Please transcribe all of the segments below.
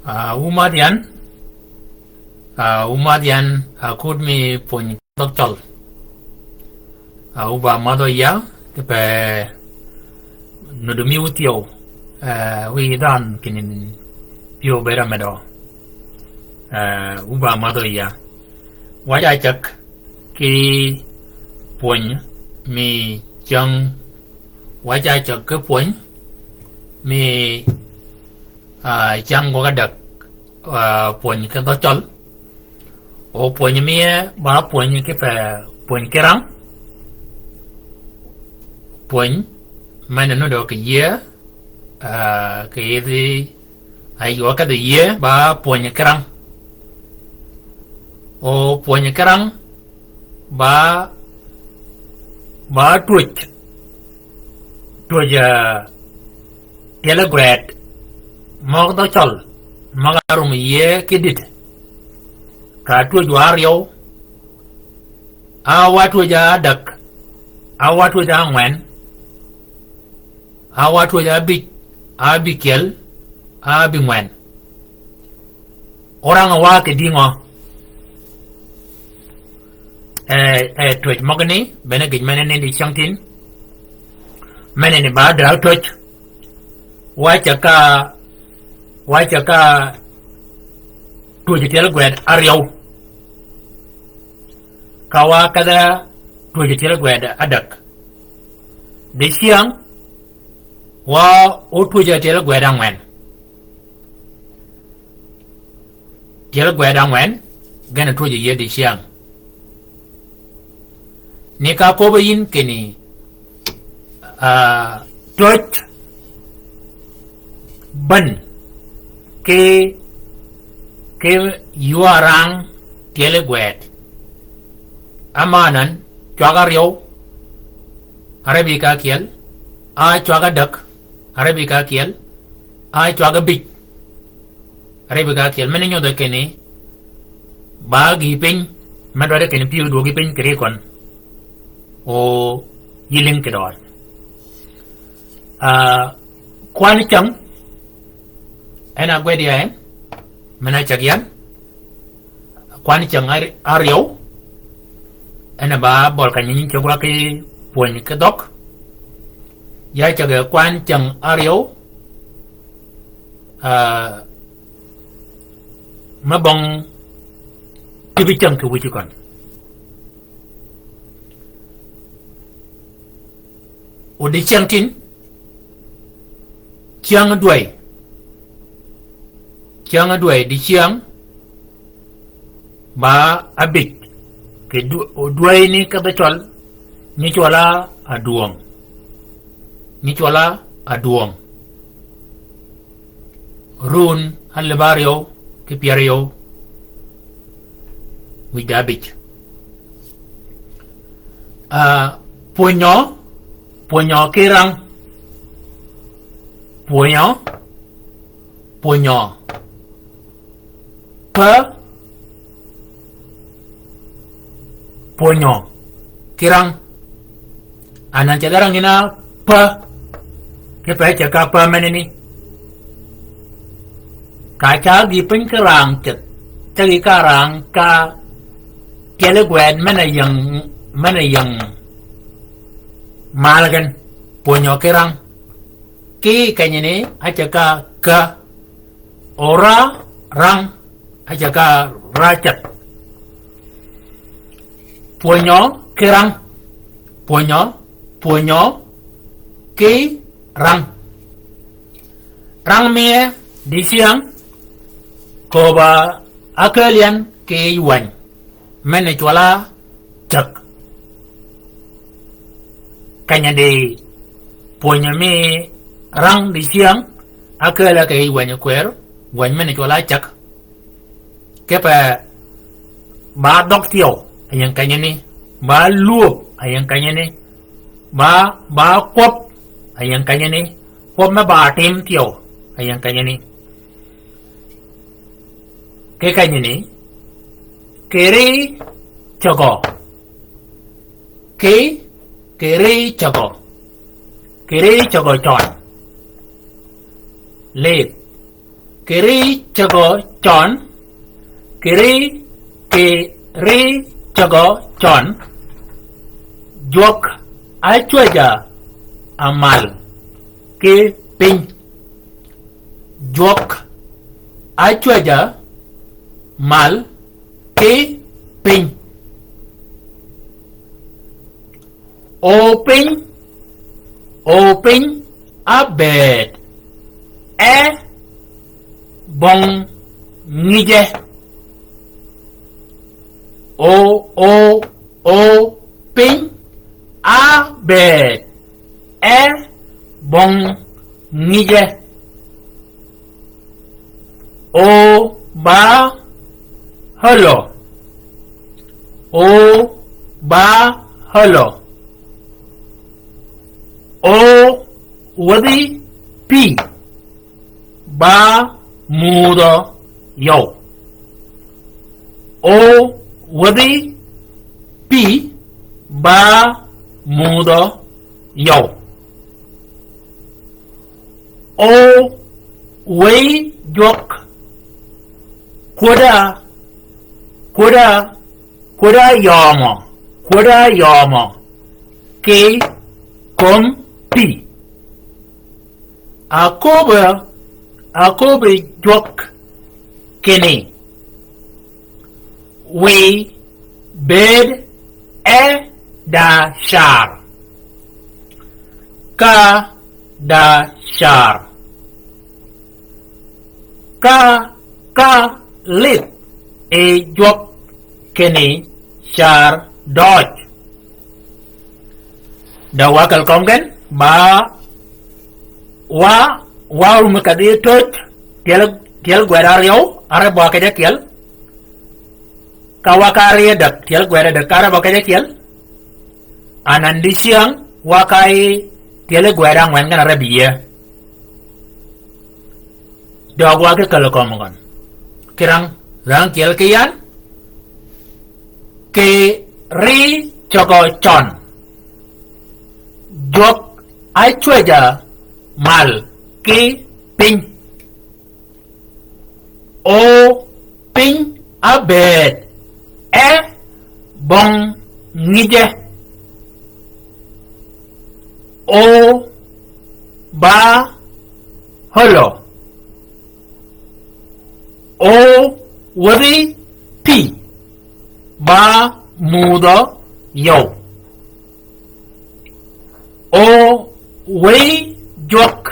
Umadian could me point doctor uba mother ya the no the mutio we done kinin pure better meadow uba mother ya what I check ki point me young what I check cái point me chẳng có cái đặc point cái đó chol o point me ba point cái phải point cái răng point mình nó được cái year cái gì ai có cái year ba point cái răng o point cái răng ba twitch telegrad mong đó chol mong arum ye kidit ka tu juario awa tu ja dak awa tu ja ngwen awa tu ja big abikel abi ngwen orang awa ke dingo tu mogani benegit menen di changtin menen ba dra tu wa chaka tu jitel gwed ariyo kawa kada tu jitel gwed adak de siang wa o tu jitel gwed angwen tel gwed angwen gana tu jitel de siang ni ka ko bayin kini tot ban ke yuarang teleguet amanan chuaga rio arabika kiel a chuaga dak arabika kiel a chuaga big arabika kiel menenyo de kene ba gi pin madwa de kene piu do gi pin kre kon o yiling kedor kwan chang ena gwedia mana chagian kwan chang ario ena ba bol kanyin chogla ke puan ke dok ya chaga kwan chang ario mabong tibi chang ke wuchi kon odi chang tin chang đuổi đi chiang ba abit cái đuôi ni cái chol ni chola aduong run halebario cái piario with abit puño kirang puño puño kirang anan cagarang ina ke caka pa menini kaca gi pin kerang cagi karang ka kelegwen mana yang malagan puño kirang ki kanya ni acaka ka ora rang acaka racet puño kirang puño ki rang mie di siang koba akalian ke yuan mene chola cak kanya de puño mi rang di siang akala ke yuan kwer wan mene chola cak kepa ba dok tio ayang kanya ni ba luop ayang kanya ni ba kop ayang kanya ni kop ma ba tem tio ayang kanya ni ke kanya ni kere chogo kere chogo chon le kiri chago chon, kiri chago chon, juak achuaja amal ke pin, juak achuaja mal ke pin, open a bed e bong nije open a bed e bong nije o ba hello o wadi pi ba mudo yo o wadi pi ba mudo yo o wei jok kuda yomo ke kom pi akobe jok kene we bed e da shar ka da shar ka lit e jok kene shar dodge da wakal kongen ba wa rumkadi tot tiel gwerario are bakade tiel kawakari dak tiel gwera dak kara bakade tiel anandi siang wakai tiel gwera ngwan ngana rabiye dog wake kalo komongon kirang rang tiel kian ke ri chogo chon jok ai chueja mal ke pin o pin abed e bong nije o ba holo o wadi pi ba mudo yo o wei jok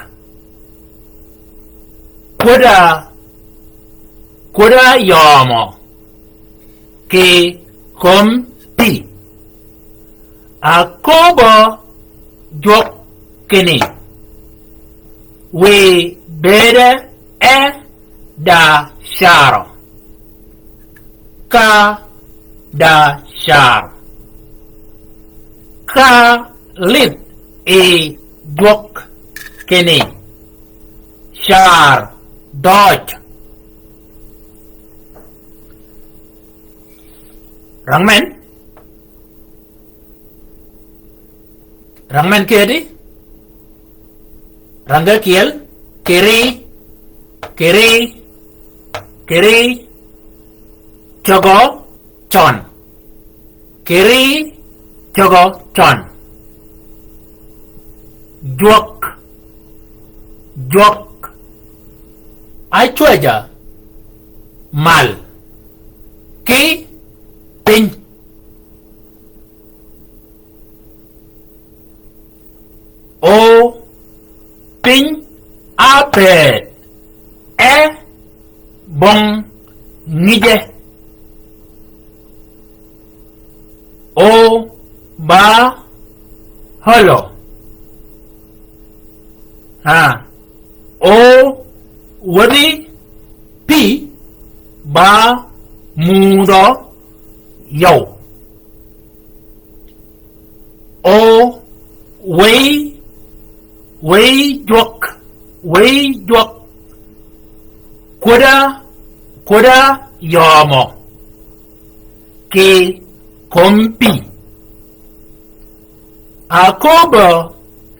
kuda yomo ke kom pi akobo jok kene we bede e da sharo ka da shar ka lit e jok kene shar dodge rangmen kedi rangga kiel kiri chogo chon kiri chogo chon juak ai chueja mal ki pin o pin apet e bong nije o ba holo o wadi pi ba mudo yo o wei juak kuda yomo ke kompi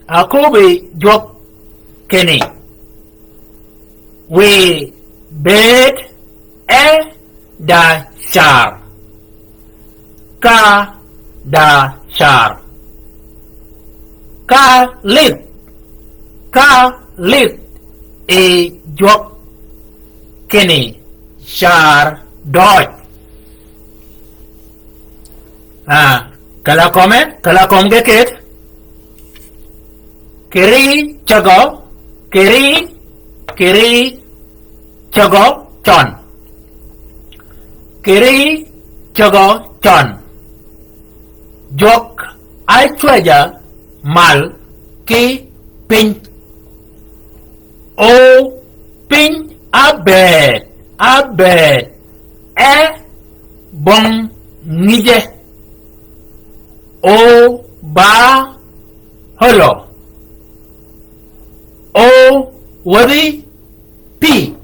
akobe juak kene we bet e da char ka da char ka lit e jok kene char doj kala kom ge ket keri chago chon keri chago chon jok ai chweja mal ki pin o pin abed e bong nije o ba holo o wadi pi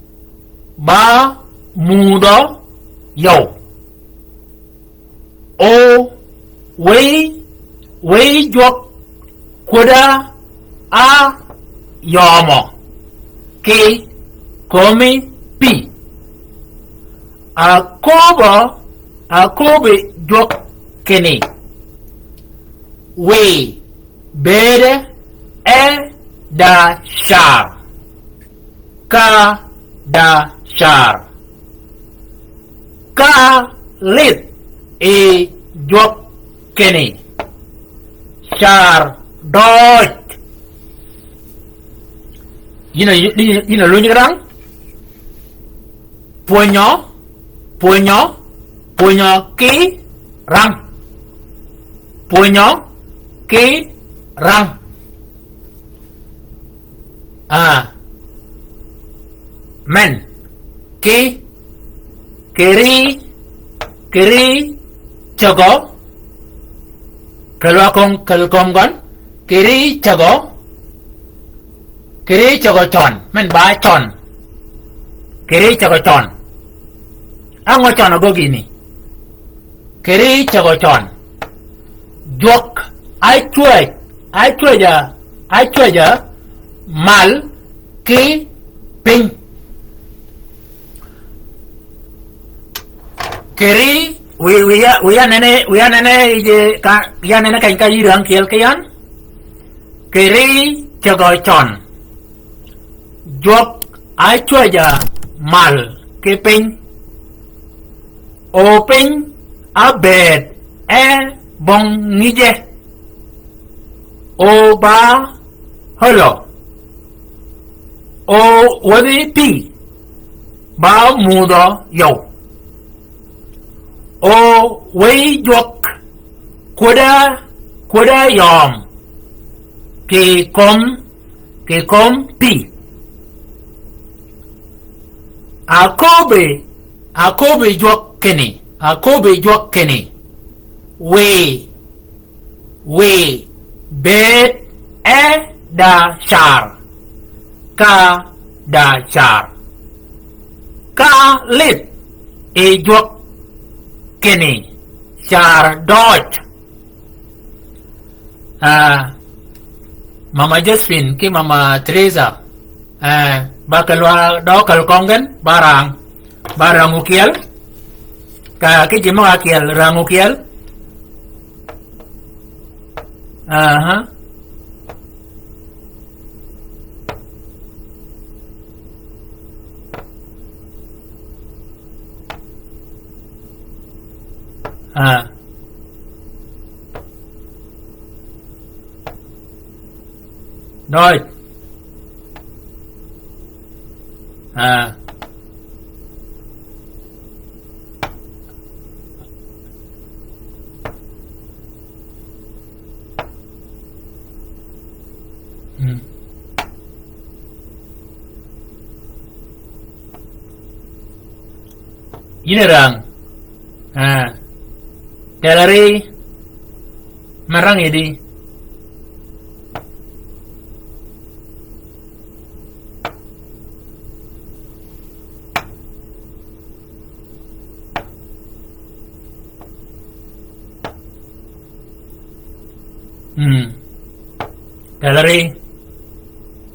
ba mudo yo o wei jok kuda a yomo ki komi pi akobe jok kene we bede e da char ka da char ka lit e jok kene char doj you know lu như răng punya ki răng men kiri chago kalkom gon kiri chago chon men ba chon kiri chago chon ango chon go gini kiri chago chon jok ai chweja mal ki ping kiri we ya nene je ka ya nene kan ka yirang kiel kian kiri chago chon jok ai chweja mal ki ping o ping abed e bong nije o ba holo o wadi pi ba mudo yo o wei jok kuda yom ki kom pi akobe jok kene we bet e da char ka da char ka lit e jok kene char doj mama Josephine ki mama Teresa bakalwa do kalkongen barang ukiel ka ki jimo akiel rang ukiel rồi Gini rang gallery merang ini gallery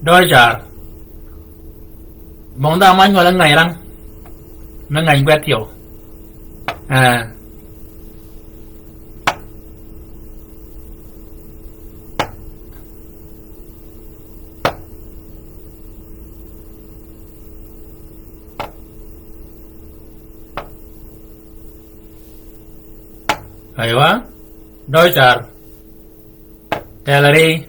2000 mong ta man gọi là ngày răng nó ngành quét kiểu aywa Deutscher Gallery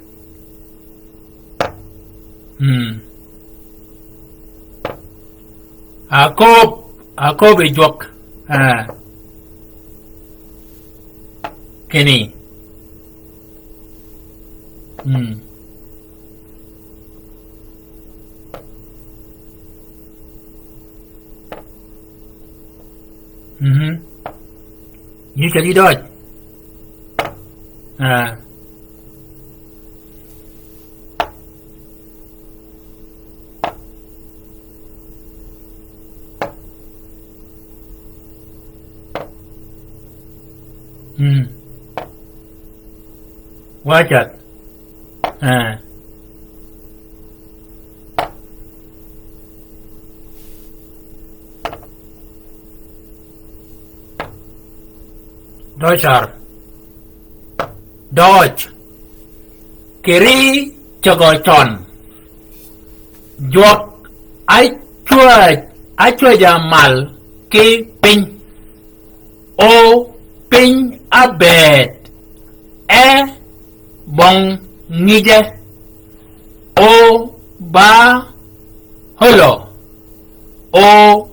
Ako juak kini như cái gì đó quá chật Deutscher Deutsch kiri cho tròn juak ai chua jamal ki pin o pin abed bong ngije o ba holo o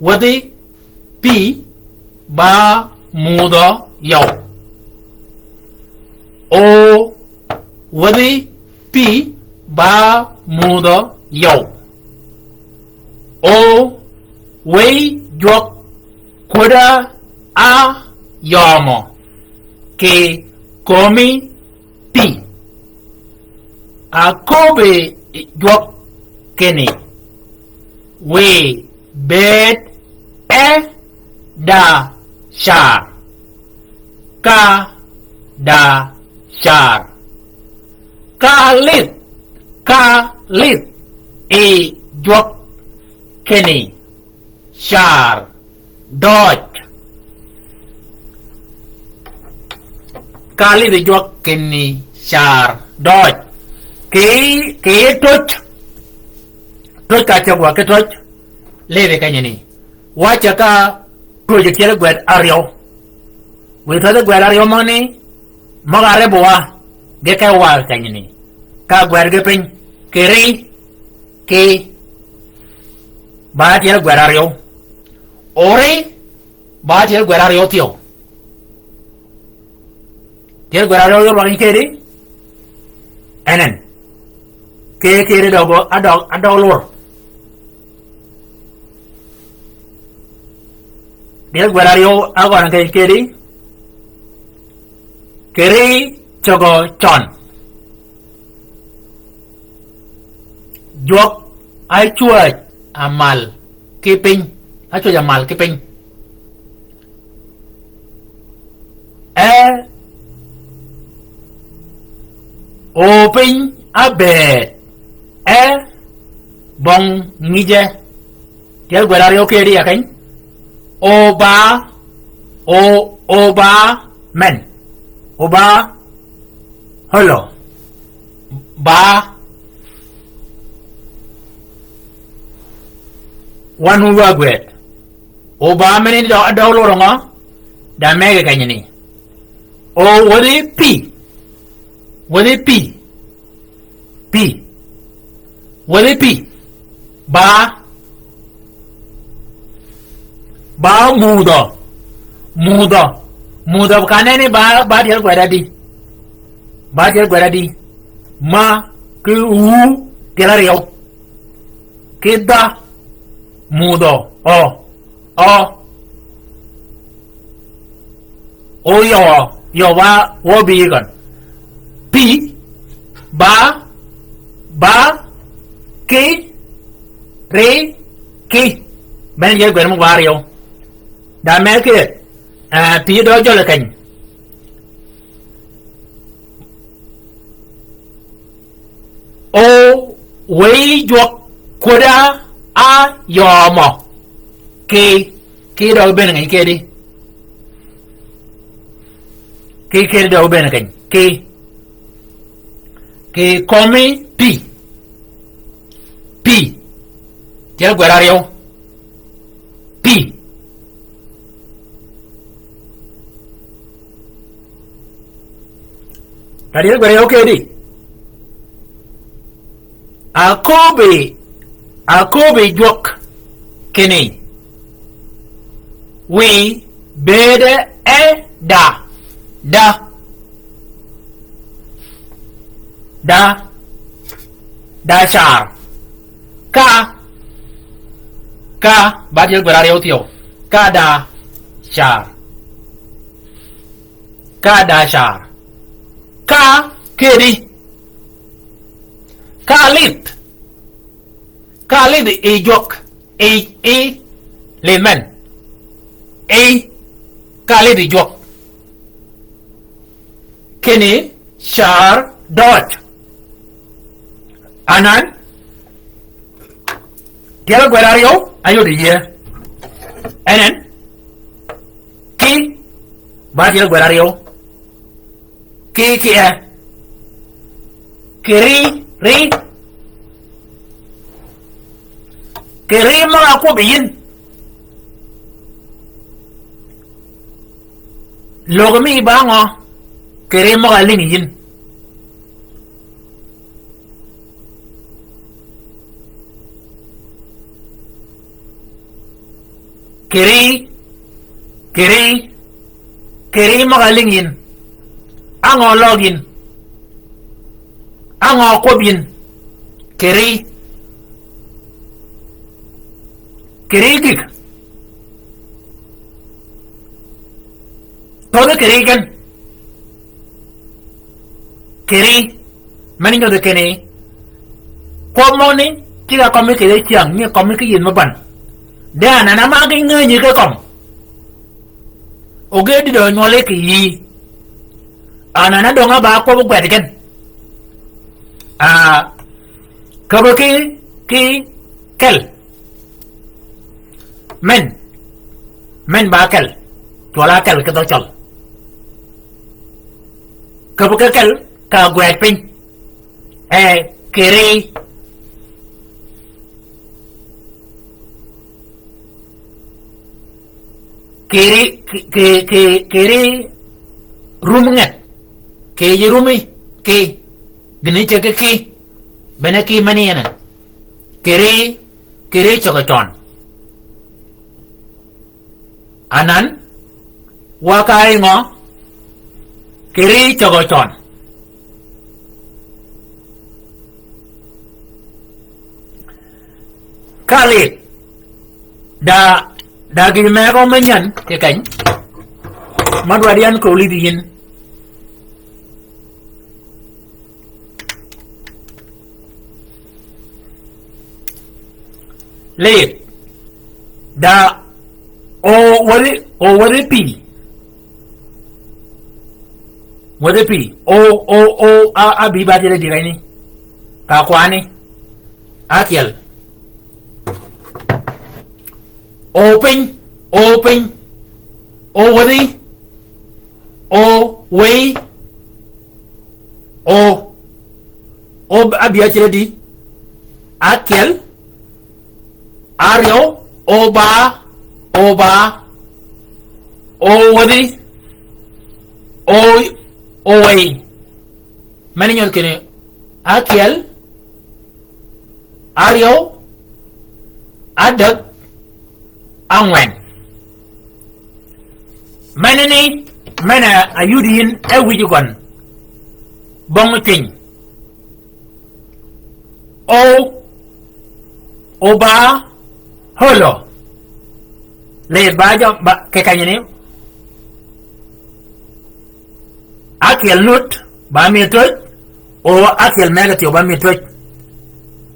wadi pi ba mudo yau o wadi pi ba mudo yau o wei juak kuda a yamo ke komi pi akobe juak kene we bed da shar ka da shar kalit juak kene shar dot kali de juak kene shar dot ke touch ka chagwa ke touch leve kanyani wacha ka project yele gwed ario we thada gwed ario mani magare boa ge ka wa kanyani ka gwed ge pin keri ke ba yele gwed ario ore ba yele gwed ario tio yele gwed ario yo bangin keri enen ke keri dogo adolor dia guarario agora que keri chogo chon juak ai chua amal kiping ai chua amal kiping open abed bong ngije dia guarario keri akan Oba men Oba hello ba one who agwet Oba men ni da loronga da mega kanyani o wadi p wadi p ba mudo kanene ba dia guaradi ma ku telario keda mudo yo wa bi gan pi ba ke re ke ben dia guaramo vario da mel ke pi do jo la kany o wei juak kuda a yomo ki do ben ngai ke di ki do ben ngai ki komi pi jel gwerario pi tadi gwerario ke di akobe jok kene we bede e da char ka bajel berari otio ka da char ka kedi kalit e jok e lemen e kalit e jok kene char dot anan tiara gwerario ayo de ye enen ki ba tiara gwerario ki e keri mga ko biyin logami bango keri mga lingiyin keri mga lingin ango login ango kobin keri gig todo keri kan keri maningo de kene komoni tiga komi kere chiang ni komi ki yin maban da na ma ki nge ni ka kom oge di do nyole ki yi anana do nga ba ko bu gwet ken ka bo ki kel men ba kel chola kel ka do chol ka bo kel ka gwet pin kere rumunget ke rumi ke gini ceke ki bena ki mani yana kere chokoton anan wakai ngo kere chokoton kalit da gini meko menyan ke kany madwadian ko lidiyin late da o wari pi a bi ba dire dire ni ka kwani akiel open o wari o way o abia dire di akiel Ario oba owadi oway mani nyon kene akiel Ario adak angwen manani mana ayudiin ewijugon bongoting oba holo le bajo ke kanyene akiel nut ba mi toj o akiel megati o ba mi toj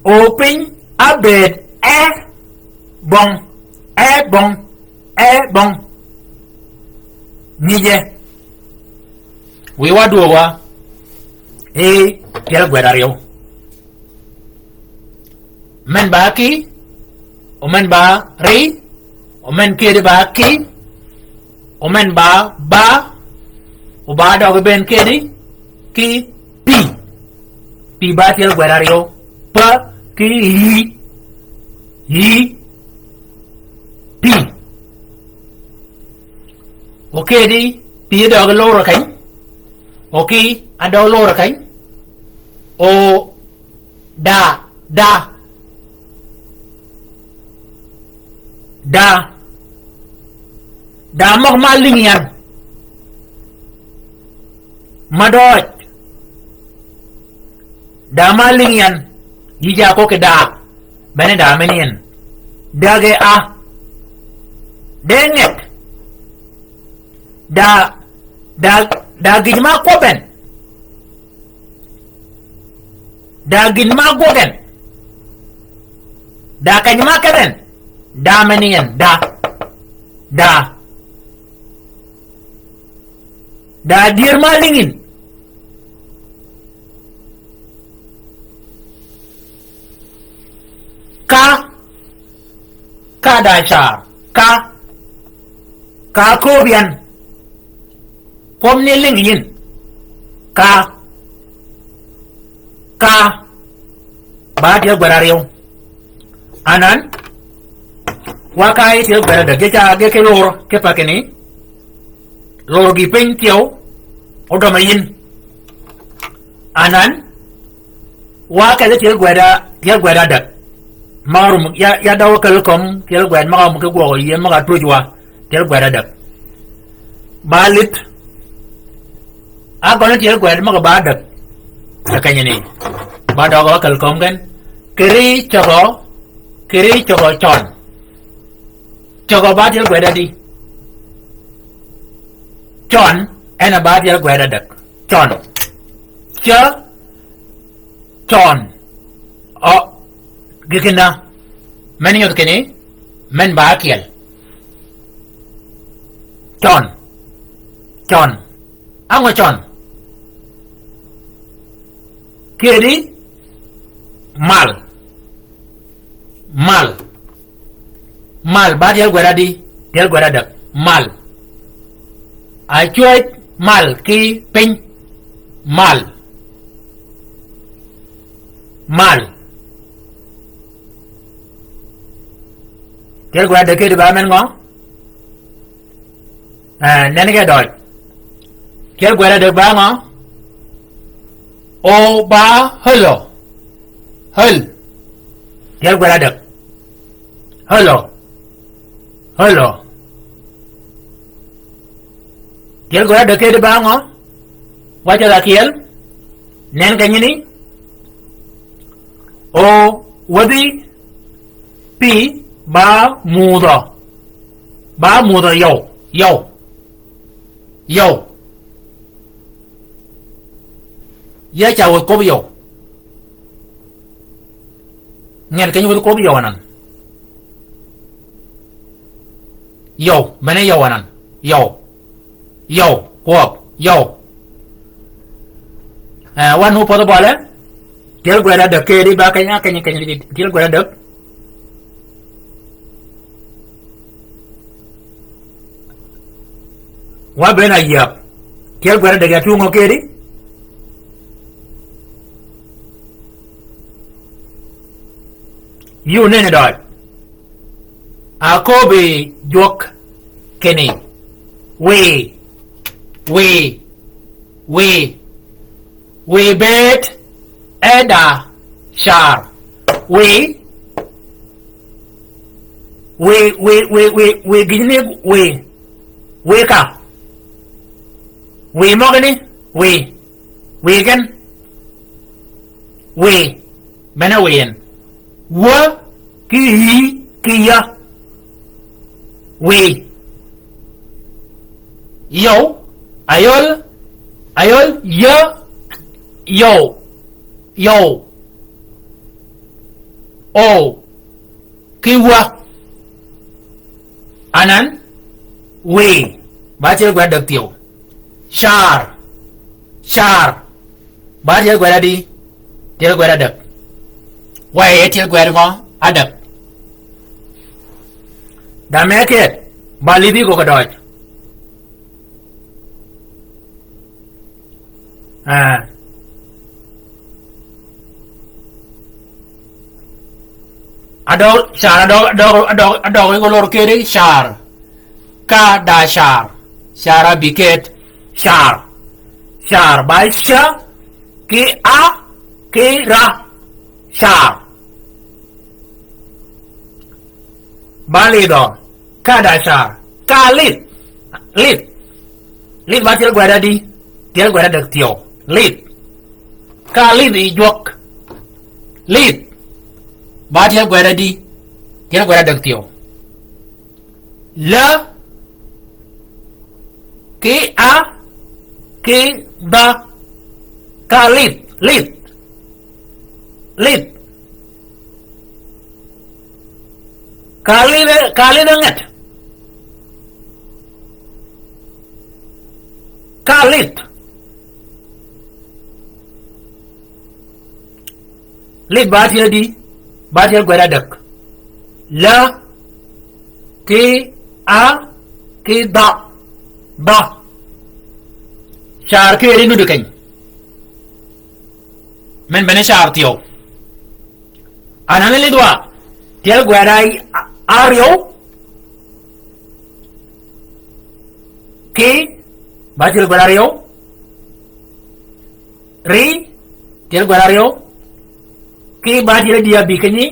open abed bon nije we waduwa kel gwerario men baki omen ba ri omen kedi ba ki omen ba o ba dog ben kedi ki pi ba tiel gwerario pa ki yi pi okay di pi dog loro kany okay ado loro kany o da mok ma lingian madoj da ma lingian yija ko ke da bene da menien dage a denget da gijma koben da gijma gogen da kanyma keben da menien da dir malingin ka da char ka kobian kom ni lingin ka ba dia gwarario anan wakai til gwara da gecha ge ke lor ke pakeni lor gi pen kiao odomayin anan wakai til gwara da marum ya dawo kalkom til gwara magam ke go ye maga tojwa til gwara da balit agona til gwara maga ba da sakanya ni ba dawo kalkom kan kiri chogo chon chogo ba til gwara di chon ena ba til gwara da chon o gikina mani yot kene men ba kiel chon ango chon kedi mal ba til gwara di til gwara da mal a chuet mal ki pin mal til gwara da kedi ba men ngo nene ke doj til gwara da ba ngo o ba hello til gwara da hello til gwara da kedi ba ngo wacha la kiel nen kanyini o wadi pi ba mudo yo ya chào ko yo ngen kanyu ko yo nan yo mane yo nan yo ko wan hu poto bole til gwara da ke di ba kanya til gwara da wa bena yap til gwara da ga tungo ke di you nene doj akobe jok kene we bet eda char we gine we ka we mogani we gan we bena weyen wa kiya we yo ayol yo o kiwa anan we ba chơi gwa được tiểu char ba chơi gwa đi chơi gwa được quay chơi gwa được ngon được da meke balibi ko doj ado shar ado ko lor kere shar ka da shara biket shar baisha ki a ki ra shar balido kada shar kalit lit ba tiel gwada di tiel gwada dak tio lit kalit I jok lit ba tiel gwada di tiel gwada dak tio la ki a ki da kalit lit kali dengat kalit lit batil di batil gwada dak la ki a ki da shar ke ri nu de kany men bene shar tio anane le dwa tiel gwada Ario ki batil gwada rio ri tiel gwada rio ki batil dia bikenyi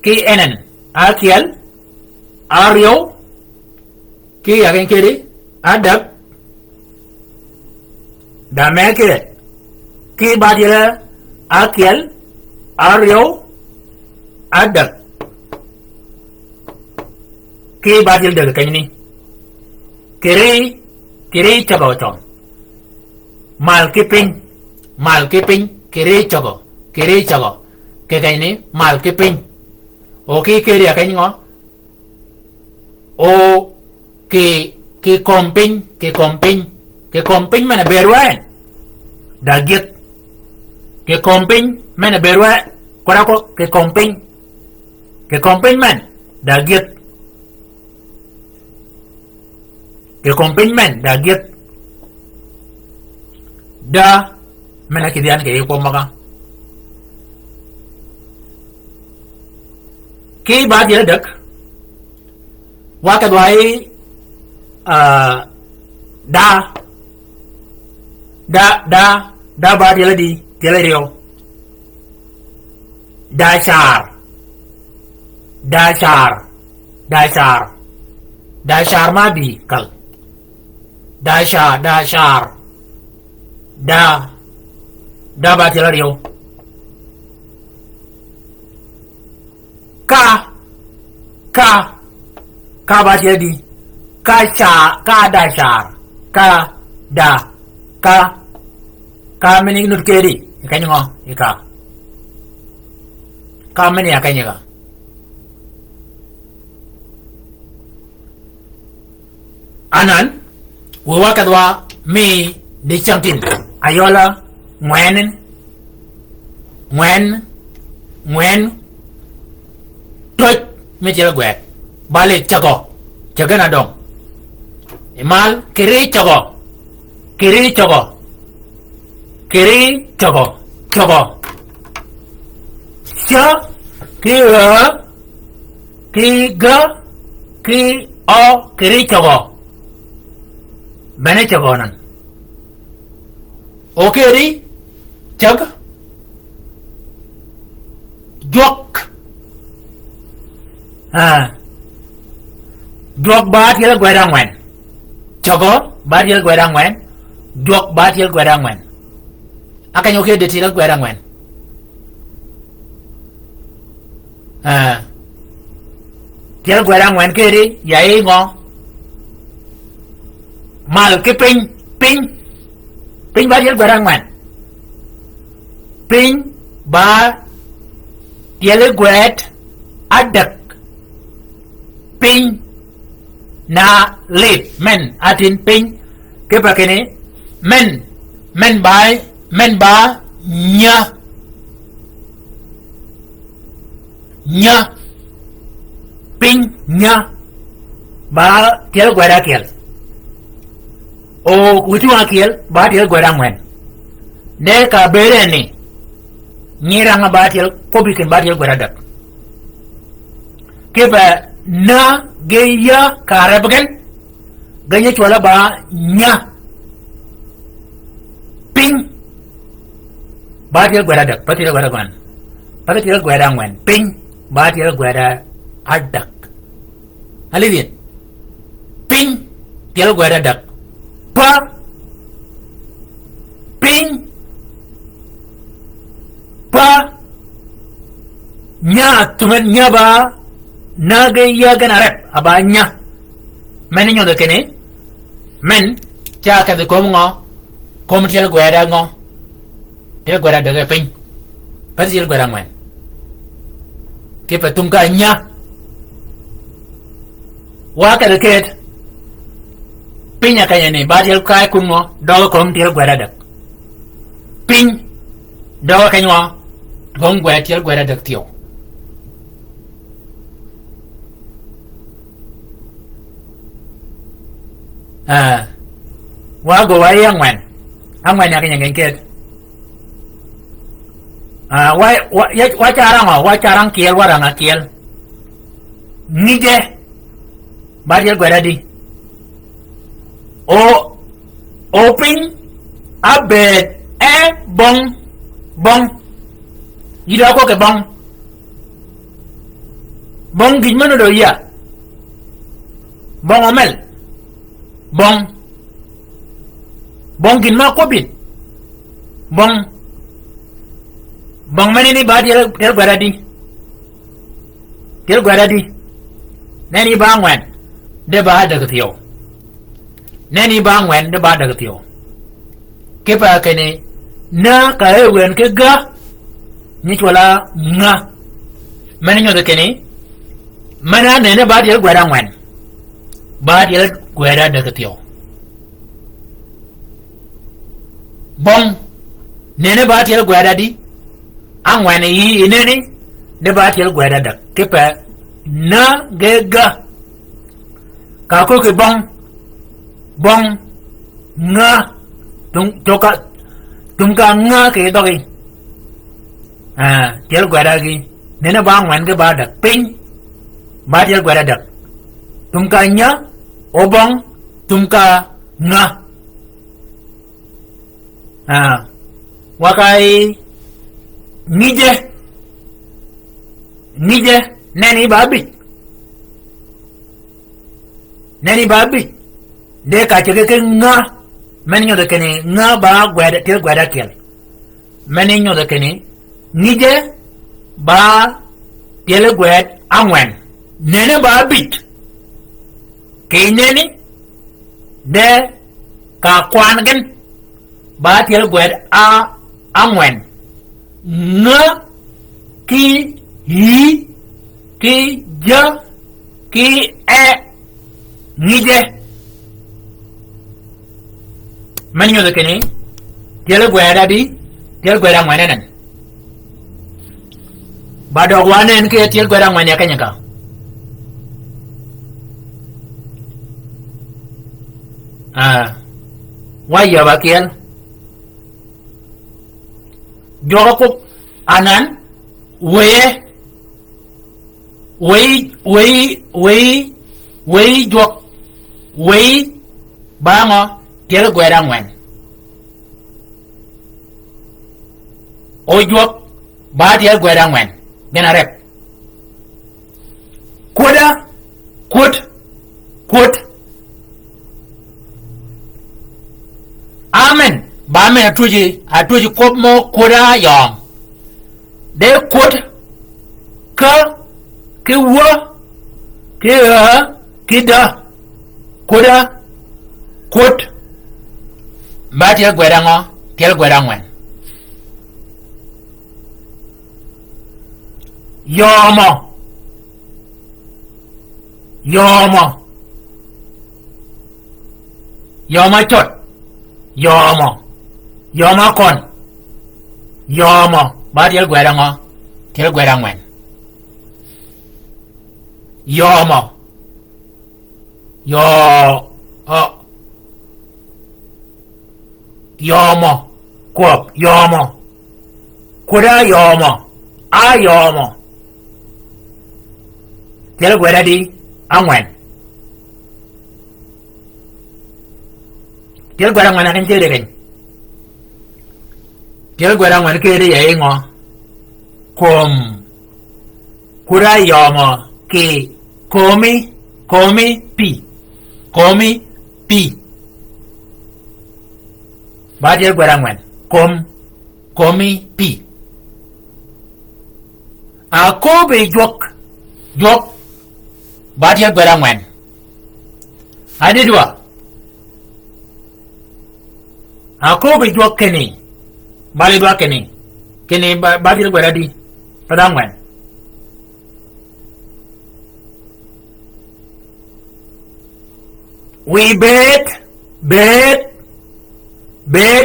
ki enen akiel ario ki agen kiri adab dameke ki batil akiel ario adab ki batil de kany ni kiri chogo chon mal kiping kiri chogo ke kany ni mal kiping o ki kiri kany ngo o ki komping mana berwan dagit ke komping mana berwa korako ke komping man dagit ke komping man dagit da mana kidian ke ko maka ki ba dia dak wa ka dwai da ba dia di rio dashar ma bi kal dashar da ba tela rio ka ba tela di ka dashar ka meni nur keri kany ngo ka meni akanya ka anan wa kadwa mi de chamtin ayola ngwen toy me jela gwe bale chaga na dong emal kiri chago cha ki o kiri chago bene chagonan okay ri chag jok jok ba thiel gwera ngwen chago ba thiel gwera ngwen jok ba thiel gwera ngwen akanyo ke de thiel gwera ngwen thiel gwera ngwen ke ri yai ngo mal cái ping ba thiel gwera ngwen ping ba thiel gwet adak ping na lip men atin ping ke pa kene men ba nya ping nya ba tiel gwera kiel o utu akiel ba tiel gwera ngwen de ka bere ni nyira nga ba tiel kobikin ba tiel gwera dak ke ba na ge ya karabgen ganye chola ba nya ping ba tiel gwera dak ba tiel gwera ngwen ba tiel gwera ngwen ping ba tiel gwera adak alivin ping tiel gwera dak pa ping pa nya tumen nya ba naga ya gana rep aba nya men nyo de kene men cha ka de ko ngo kom tiel gwera ngo tiel gwera de ping pa tiel gwera ngwen ke pa tum ka nya wa ka de ket pinya kaya ni ba tiel kai kun ngo do kom tiel gwera dak ping do ka ngo gong gwera tiel gwera dak tio wa go wa yang wan angwan ya kanya ngeket wa carang kiel waranga kiel ngije ba tiel gwera di open abed bong yida ko ke bong gimana do ya bong omel bong gimma ko bit bong mani ni ba tiel gwara di nani ba ngwan de ba da gtiyo nani ba ngwen de ba da gtiyo ke pa kene na ka ewen ke ga ni chola nga mani nyo de kene mana ne ba tiel gwara ngwen ba tiel gwara da gtiyo bong nene ba tiel gwara di angwen yi nene de ba tiel gwara da ke pa na ge ga ka ko ke bong nga tum ka nga ke do gi tiel gwara gi nene ba ngwan ke ba dak ping ba tiel gwara dak tum ka nya obong tum ka nga wakai nije nani babi de ka chege ke nga mani nyo de kene nga ba gwada tiel gwada kiel mani nyo de kene nije ba tiel gwad angwen nene ba bit ke nene de ka kwan gen ba tiel gwad angwen nga ki hi ki ja ki nije man nyo de kene tiel gwada di tiel gwada ngwanen ba do wanen ke tiel gwada ngwan ya kanya ka wa ya ba kiel jogo anan weye jok wey bango tiel gwera ngwen o jok ba tiel gwera ngwen gena rep koda kot amen ba me atuji kop mo koda yong de kot ka ke wo ke ke da koda kot ba tiel gwera ngo tiel gwera ngwen yomo chot yomo kon yomo ba tiel gwera ngo tiel gwera ngwen yomo Yo, yomo, kwop, yomo, kuda yomo, a yomo. Tell where di, angwen. Tell where angwen akan ceri kan. Tell where angwen kiri ya ingo. Kuda yomo, ki, komi, pi. Ba tell where angwen, komi, pi. A kobe jok. Ba tell where angwen. Adi dua. A kobe jok keni. Bali dua keni. Keni ba tell where di. Padangwen. We bet,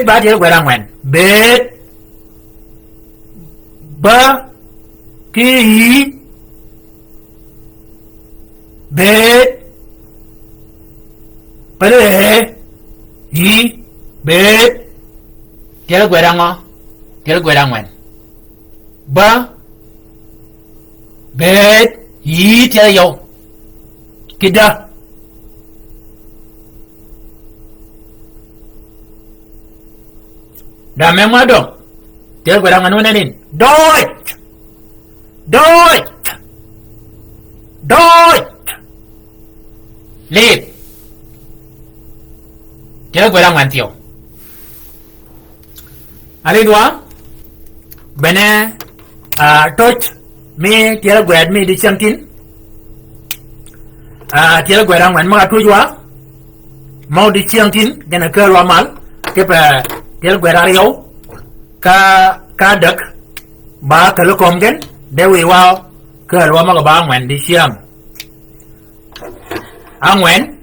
ba tell where angwen. Bet, ba, ki, bet, pare, yi, bet, tell where angwen. Ba, bet, yi, tell yo. Kida. Da memang dong. Tell where angwen unanin. Deutsch. Leave. Tell where angwen tio. Ali dua. Bene touch me tell where me di chantin. Tell where angwen mga tujwa. Mau di chantin gana ke ramal kepa tell where ariyo ka dak ba ka lokom gen dewi wa ke ramal ka ba angwen di siang. Angwen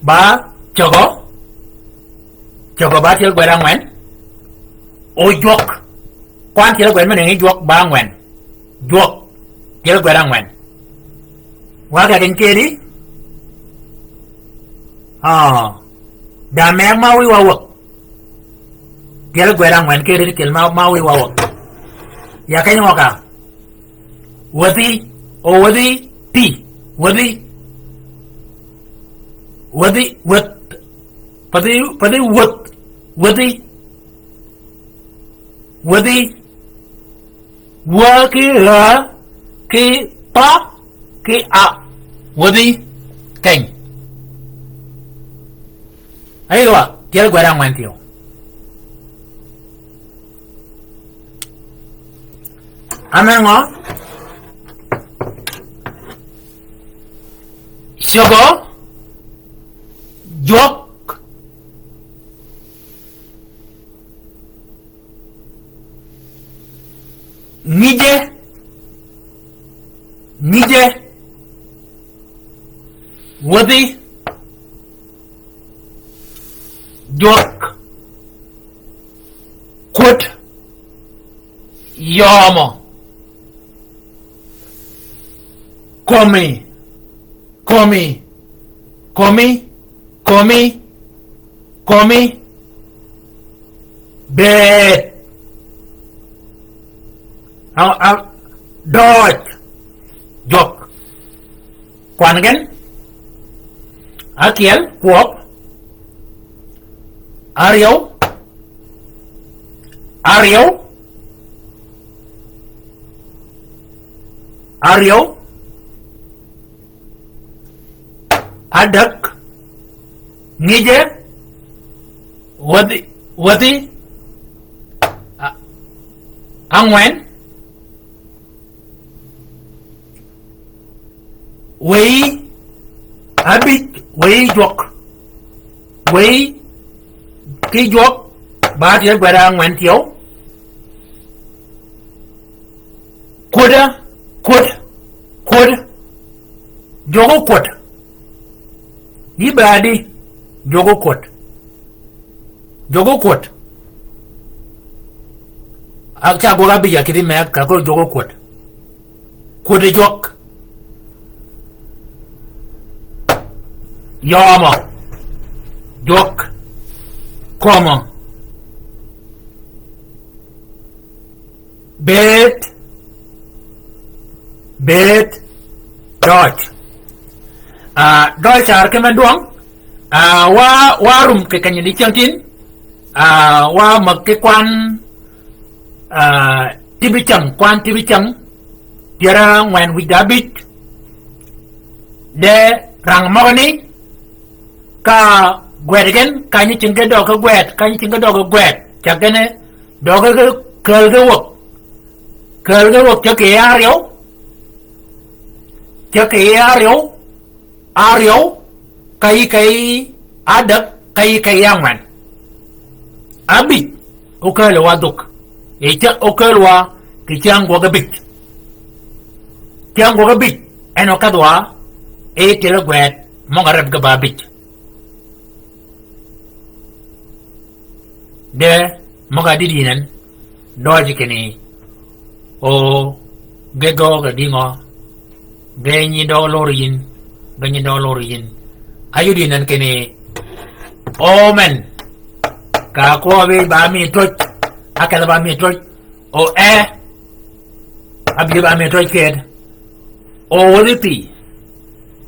ba chogo ba tell where angwen o jok quan tell where man ngi jok ba angwen jok tell where angwen wa ka gen kedi da me mawi wa wak tell where angwen kedi kel mawi wa wak ya kay ngoka wadi pi wadi wat padi wat wadi wa ki ra ki pa ki a wadi keng ayo wa tell where angwen tio amengo shogo jok nije wadi jok kut yomo komi bet Deutsch jok quan gen akiel kuop ariyo adak nije wadi angwen wei abik wei jok wei ki jok ba tell where angwen tio kod jogo kot ibadi jogo kot akcha goga bija kidi me ka ko jogo kod jok Yomo. Jok. Como. Bet. Dodge. Dodge ar kemen duang. Warum ke kanyi di chantin. Wa mag ke kwan tibichang tiara ngwen widabit de rang mogani ka gwet again kanyi chinga dog gwet chakene dog ke wok chake ario kai adak kai yang man abit okelo waduk echa okelo wa kichang gabit eno kadwa tele gwet mongarab gababit de mogadidinan doji kene o gego gadingo genyi do lorin ayudinan kene omen ka ko be ba mi toj akala ba mi toj o abdi ba mi toj ked o ripi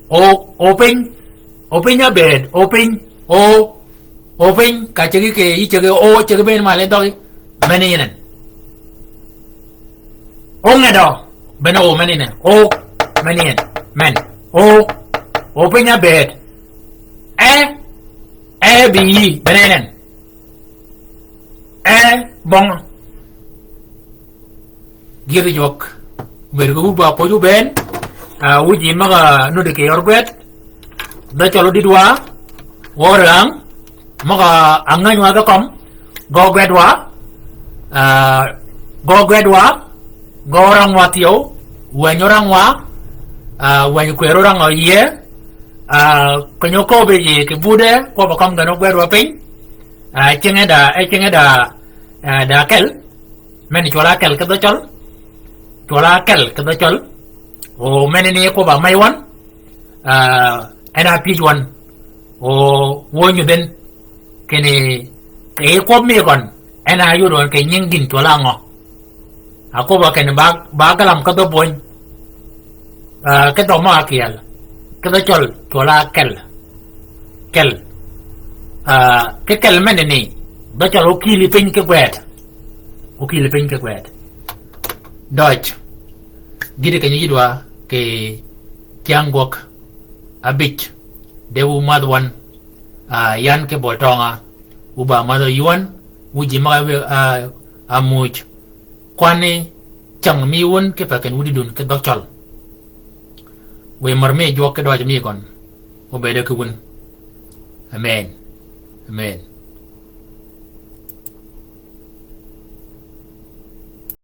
o open your bed open ka chegi ke i chegi o chegi ben male do meninen o ngado beno o meninen o meninen men o open your bed bi benenen bong giri jok bergu ba po ju ben uji maga no de ke orgwet da cholo di dua orang maga angan wa ga kom go gwet wa go orang wa tio wanyorang wa wanyu kwero orang o ye konyoko be ye ke bude ko ba kom ga no gwet wa pin chenga da kel men chola kel ke do chol o menene ko ba mai wan ana pij1 o wonyu den kene ke ko mi gon ana yu don ke nyingin to la ngo ako ba kene ba galam ka do boy ke do ma kiel ke do chol to la kel ke kel menene do chol o kili pin ke gwet Dodge gidi ka nyi dwa ke tiangok abich dewu madwan yan ke botonga uba mado yuan uji ma amuj kwani chang mi won ke paken wudi dun ke dokchal we marme jok ke Dodge mi kon obede ku won amen